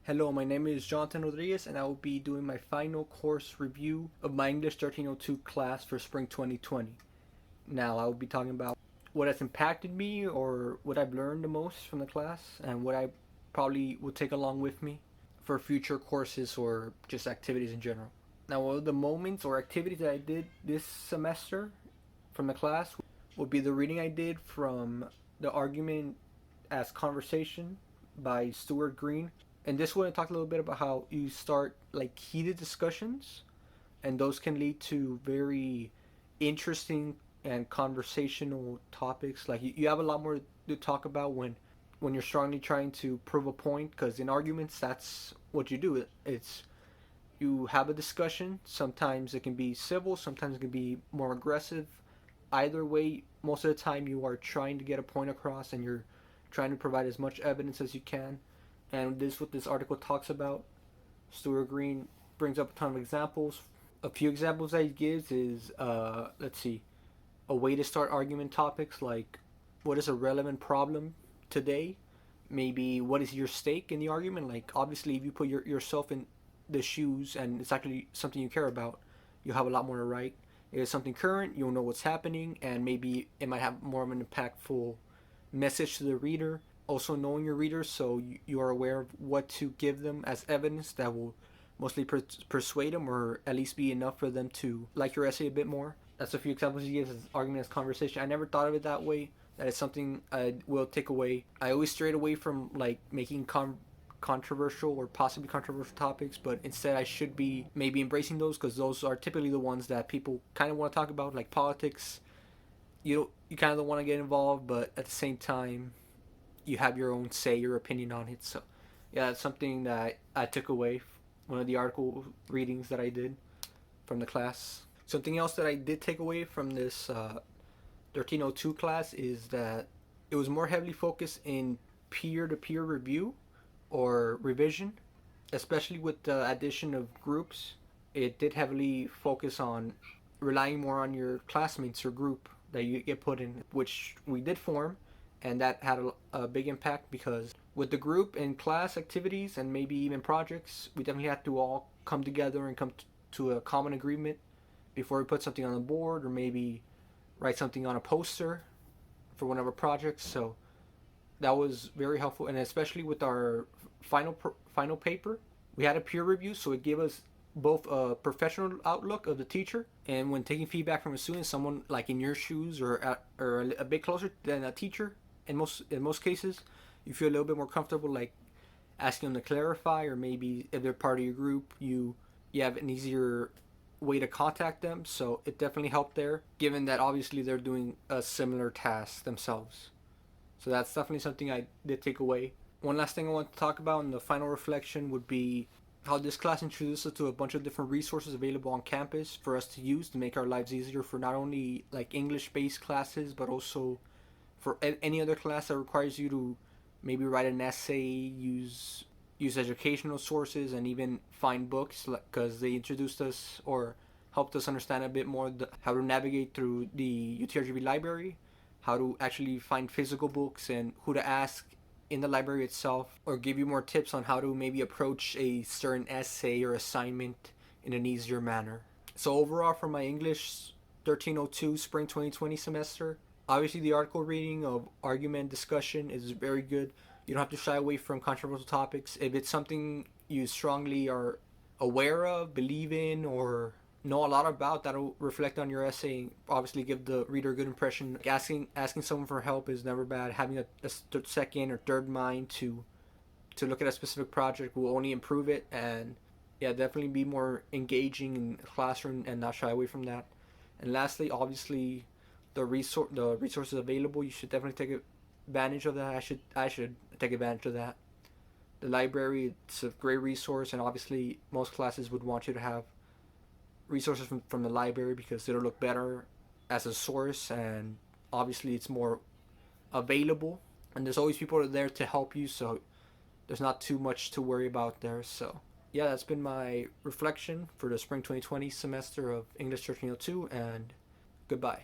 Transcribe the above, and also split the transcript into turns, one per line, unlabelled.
Hello, my name is Jonathan Rodriguez, and I will be doing my final course review of my English 1302 class for spring 2020. Now, I will be talking about what has impacted me or what I've learned the most from the class and what I probably will take along with me for future courses or just activities in general. Now, one of the moments or activities that I did this semester from the class would be the reading I did from The Argument as Conversation by Stuart Green. And this one, I talked a little bit about how you start like heated discussions, and those can lead to very interesting and conversational topics. Like you have a lot more to talk about when you're strongly trying to prove a point. Because in arguments, that's what you do. It's you have a discussion. Sometimes it can be civil. Sometimes it can be more aggressive. Either way, most of the time you are trying to get a point across, and you're trying to provide as much evidence as you can. And this is what this article talks about. Stuart Green brings up a ton of examples. A few examples that he gives is, let's see, a way to start argument topics like what is a relevant problem today? Maybe what is your stake in the argument? Like, obviously, if you put yourself in the shoes and it's actually something you care about, you'll have a lot more to write. If it's something current, you'll know what's happening, and maybe it might have more of an impactful message to the reader. Also, knowing your readers, so you are aware of what to give them as evidence that will mostly persuade them, or at least be enough for them to like your essay a bit more. That's a few examples he gives as argument as conversation. I never thought of it that way. That is something I will take away. I always strayed away from like making controversial or possibly controversial topics, but instead I should be maybe embracing those, because those are typically the ones that people kind of want to talk about, like politics. You kind of don't want to get involved, but at the same time, you have your own say, your opinion on it. So, yeah, that's something that I took away. One of the article readings that I did from the class. Something else that I did take away from this 1302 class is that it was more heavily focused in peer-to-peer review or revision, especially with the addition of groups. It did heavily focus on relying more on your classmates or group that you get put in, which we did form, and that had a big impact, because with the group and class activities and maybe even projects, we definitely had to all come together and come to a common agreement before we put something on the board, or maybe write something on a poster for one of our projects. So that was very helpful, and especially with our final paper, we had a peer review, so it gave us both a professional outlook of the teacher, and when taking feedback from a student, someone like in your shoes or a bit closer than a teacher, in most cases, you feel a little bit more comfortable, like asking them to clarify, or maybe if they're part of your group, you have an easier way to contact them. So it definitely helped there, given that obviously they're doing a similar task themselves. So that's definitely something I did take away. One last thing I want to talk about in the final reflection would be how this class introduced us to a bunch of different resources available on campus for us to use to make our lives easier, for not only like English-based classes, but also for any other class that requires you to maybe write an essay, use educational sources, and even find books, because they introduced us or helped us understand a bit more how to navigate through the UTRGV library, how to actually find physical books, and who to ask in the library itself, or give you more tips on how to maybe approach a certain essay or assignment in an easier manner. So overall, for my English 1302 spring 2020 semester, obviously the article reading of argument discussion is very good. You don't have to shy away from controversial topics. If it's something you strongly are aware of, believe in, or know a lot about, that'll reflect on your essay. Obviously, give the reader a good impression. Like asking someone for help is never bad. Having a second or third mind to look at a specific project will only improve it. And yeah, definitely be more engaging in the classroom and not shy away from that. And lastly, obviously, the resources available, you should definitely take advantage of that. I should take advantage of that. The library, it's a great resource, and obviously most classes would want you to have resources from the library, because it'll look better as a source, and obviously it's more available, and there's always people there to help you, so there's not too much to worry about there. So yeah, that's been my reflection for the spring 2020 semester of English 1302, and goodbye.